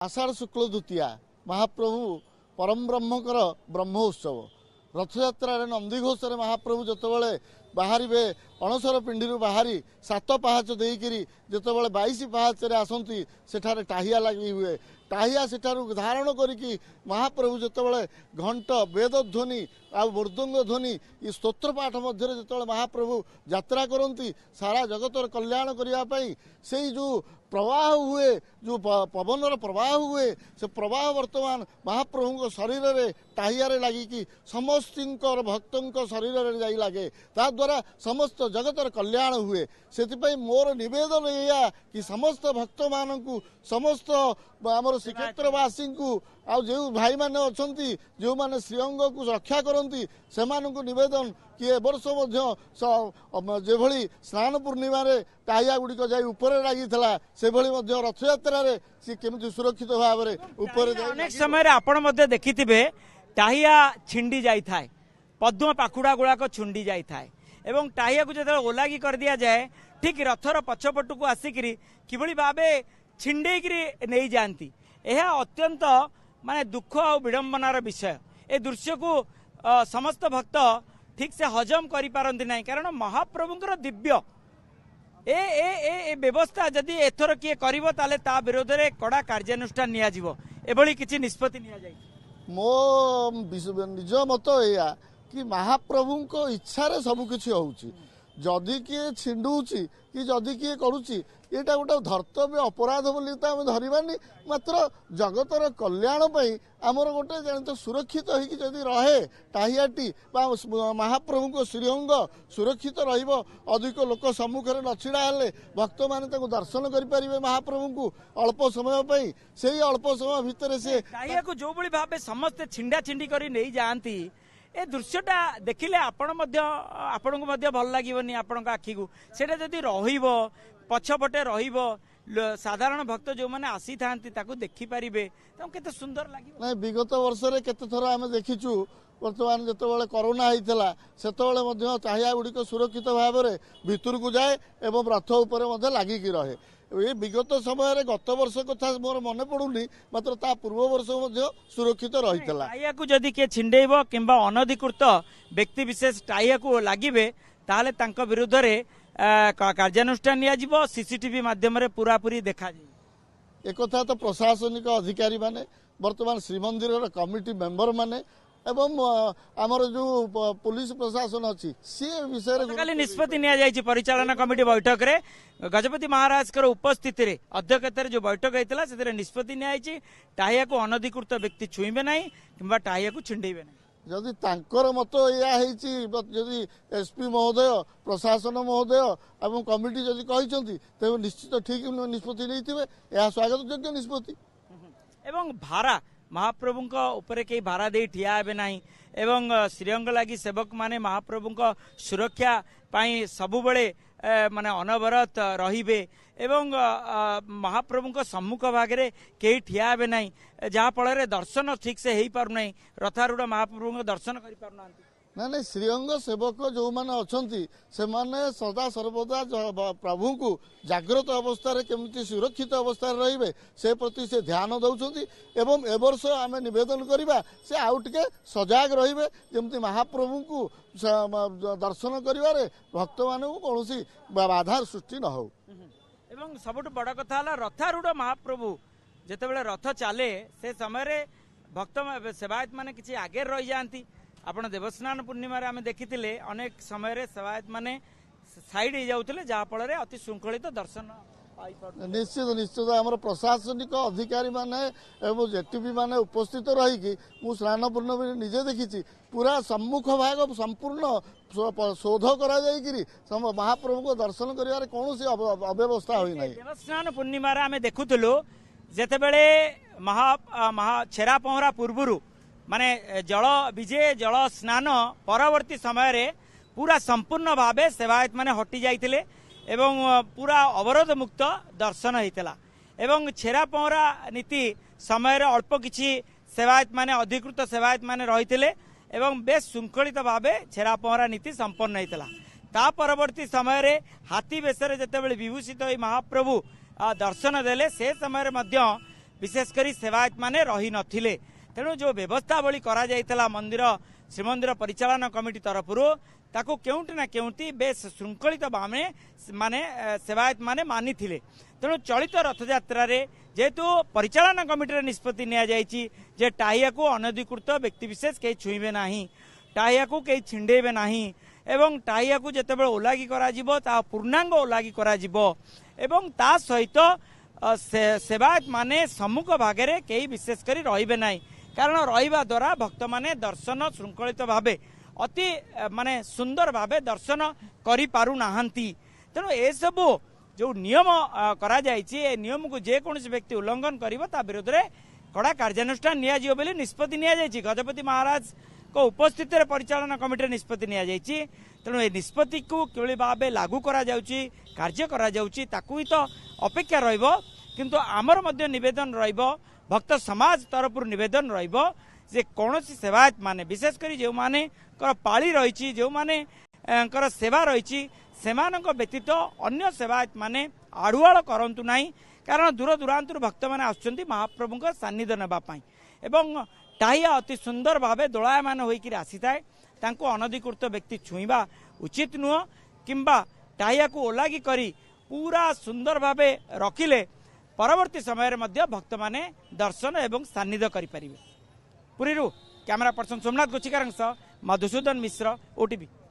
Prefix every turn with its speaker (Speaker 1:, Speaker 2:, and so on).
Speaker 1: आषाढ़ शुक्ल द्वितीया महाप्रभु परम ब्रह्मकर ब्रह्म उत्सव रथयात्रा नंदीघोष महाप्रभु जितेबाला बाहर अणसर पिंडी बाहरी 7 पाहाच देकरी जितेबाला 22 पाहाच आसती सेठारे टाहिया लगी हुए टाहिया सेठारू धारण करी महाप्रभु जितेबाला घंट वेद ध्वनि आ मृदंग ध्वनि ये स्तोत्र पाठ मध्य जो महाप्रभु यात्रा करती सारा जगतर कल्याण करने से जो प्रवाह हुए जो पवनर प्रवाह हुए से प्रवाह वर्तमान महाप्रभु शरीर में टाहिया लगिकी समस्त भक्तों शरीर में जा लगे ता द्वारा समस्त जगतर कल्याण हुए से मोर निवेदन या कि समस्त भक्त मानू समस्त आमर श्रीक्षेत्रवासी को आ जो भाई मैंने अच्छा जो मैंने श्रीअंग को रक्षा करती से निवेदन कि ए वर्ष जो स्नान पूर्णिमा टाहिया गुड़िक जा लगी से रथ यात्रा केमी सुरक्षित भाव
Speaker 2: अनेक समय आपण देखिथिबे टाहिया छिंडी जाई थाए पद्म पाखुड़ा गुड़ाक छुंडी जाई थाए एवं टाहिया को जो ओलागी कर दिया जाए ठीक रथर पछपट को आसिकी किभली भावे छिंडेकरी नहीं जाती यह अत्यंत माने दुख और विडंबनार विषय ए दृश्य को समस्त भक्त ठीक से हजम करि पारंती नहीं कारण महाप्रभुंकर दिव्य ए ए ए व्यवस्था जदि एथर किए करिवो ताले ता विरोध रे कड़ा कार्यानुष्ठान निया जिवो एभली किछि निष्पत्ति निया जाय
Speaker 1: मो निज मत या कि महाप्रभु को इच्छा रे सब किछि होउची जदि किए छिंडुची कि जदि किए करूची एटा गोटे धर्तव्य अपराध बोली तो आम धरबानी मात्र जगतर कल्याण आमर गोटे जान सुरक्षित होगी जदि रहे टाहियाटी महाप्रभु को श्रीअंग सुरक्षित अधिक लोक सम्मुखें न छिड़ा हेले भक्त मैंने दर्शन करें महाप्रभु को अल्प समय से अल्प समय भितर से
Speaker 2: टाहिया को जो भाव समस्ते छिंडा छिंडी कर नहीं जाती ए दृश्यटा देखिले आपण को भल लगे आपण आखि को सेटा जदि रहिबो पछपटे रहिबो साधारण भक्त जो मैंने आसी था देखी पारे केते सुंदर लगे
Speaker 1: ना विगत वर्ष रे केते थर आमे देखिचु वर्तमान जितेबाला कोरोना होता से टाहिया गुड़िक सुरक्षित भाव में भितर को जाए एवं रथ उपर लगिकी रहे ये विगत समय गत वर्ष कथा मोर मन पड़ुनी मात्र ता पूर्व वर्ष सुरक्षित रही
Speaker 2: टाहिया को जदि किए छिंडेब किंबा अनधिकृत व्यक्ति विशेष टाहिया को लगे ताले तांको विरुद्ध रे कार्यानुष्ठान निया सीसीटीवी माध्यम पूरा पूरी देखा जाए
Speaker 1: एक तो प्रशासनिक अधिकारी माने वर्तमान श्रीमंदिर कमिटी मेंबर माने एवं आमर जो पुलिस प्रशासन अच्छी सी विषय
Speaker 2: निष्पत्ति निया परिचालना कमिटी बैठक रे गजपति महाराज उपस्थित रे अध्यक्षता जो बैठक होता से निष्पत्ति निया टाहिया को अनधिकृत व्यक्ति छुईबे नहीं किंबा टाहिया को छिंडेबे नहीं
Speaker 1: जदि तांकर मत या जदि एसपी महोदय प्रशासन महोदय एवं कमिटी जदि कहते तेज निश्चित ठीक निष्पत्ति नहीं स्वागत योग्य निष्पत्ति
Speaker 2: एवं भारा महाप्रभु ऊपर कई भारा दे ठिया हेबे नहीं एवं श्रीअंग लगी सेवक माने महाप्रभु सुरक्षा पाई सबुबले माने अनवरत रहिबे एवं महाप्रभु सम्मुख भागे कई ठिया हेबे नहीं जहाँ फल दर्शन ठीक से हो पार नहीं रथारूढ़ महाप्रभु दर्शन कर पार
Speaker 1: ना ना श्रीअंग सेवक जो मैंने अच्छा से माने सदा सर्वदा प्रभु को जागृत अवस्था केमती सुरक्षित अवस्था रे से प्रति से ध्यान दौरान एवं ए वर्ष आम नवेदन करवा से आउ टे सजग रे जमी महाप्रभु को दर्शन कर भक्त मान कौन बाधा सृष्टि न हो
Speaker 2: एवं सबुठ बड़ कथा रथारूढ़ महाप्रभु जितेबाला रथ चले से समय भक्त सेवायत माने किसी आगे रही जाती आपण देवस्नान पूर्णिमा आम देखी अनेक समय सेवायत माने साइड हो जाते जहाँफल अति श्रृंखलित दर्शन
Speaker 1: निश्चित निश्चित आम प्रशासनिक अधिकारी माने एवं जेटीपी माने उपस्थित रही स्नान पूर्णिमा निजे देखी पूरा सम्मुख भाग संपूर्ण शोध कर महाप्रभु को दर्शन कर कौन अव्यवस्था होना
Speaker 2: देवस्नान पूर्णिमा आम देखुलु जितेबले महा छेरा पहरा पूर्व माने जल विजय जल स्नान परवर्ती समय रे पूरा संपूर्ण भावे सेवायत माने हटि जाइतिले एवं पूरा अवरोध मुक्त दर्शन होता एवं छेरा पहरा नीति समय अल्प किछि सेवायत माने अधिकृत सेवायत माने रहितिले एवं बेस श्रृंखलित भावे छेरा पहरा नीति संपन्न होता ता परवर्ती समय रे हाथी बेसरे जेतेबेले विभूषित होई महाप्रभु दर्शन देले से समय विशेषकर सेवायत माने रही नथिले तेणु जो व्यवस्थावली करा जाइतला मंदिर श्रीमंदिर परिचालन कमिटी तरफरु ताको केउंटी ना केउंटी बेस श्रृंखलित भावे माने सेवायत माने मानी थिले तेणु चलित रथयात्रा रे जेहेतु परिचालन कमिटी निष्पत्ति निया जाइछि जे टाहिया को अनधिकृत व्यक्तिविशेष के छुईबे नाही टाहिया को कई छिंडेबे नाही एवं टाहिया को जेतेबेले ओलागी करा जिवो ता पूर्णांग ओलागी करा जिवो एवं ता सहित सेवायत माने सम्मुख भागरे कई विशेष करी रहिबे नाही कारण रहिबा द्वारा भक्त माने दर्शन श्रृंखलित भावे अति माने सुंदर भावे दर्शन करि पारु नाहंती तेणु ए सबु जो नियम करा जाइछि ए नियम को जे कोनोसी व्यक्ति उल्लंघन करिवो ता विरोध रे कड़ा कार्यानुष्ठान निया जिवो बोली निष्पत्ति निया जाइछि गजपति महाराज को उपस्थित रे परिचालन कमिटी निष्पत्ति निया जाइछि तेणु ए निष्पत्ति को किभଳି भावे लागू करा जाउछि कार्य करा जाउछि ताकू ही तो अपेक्षा रहिबो किंतु आमर मध्य निवेदन रहिबो भक्त समाज तरफ निवेदन रहिबो जे कोनोसी सेवायत माने विशेषकर जो माने पाली रही जो माने सेवा रही सेमानक व्यतीत अन्य सेवायत माने आड़ुआल करंतु नाही कारण दूर दूरांतर भक्त माने आसुचंती महाप्रभुଙ୍କ सान्निध्य नेबा पई एवं टाहिया अति सुंदर भावे दोलायमान होइकिर आसीताए तांको अनधिकृत व्यक्ति छुईबा उचित नुह किंबा टाहिया को ओलागी करी पूरा सुंदर भावे रखिले परवर्ती समय मध्य भक्त माने दर्शन एवं सान्निध्य करि परिबे। पुरीरू कैमरा पर्सन सोमनाथ गोचिकार मधुसूदन मिश्र ओटीवी।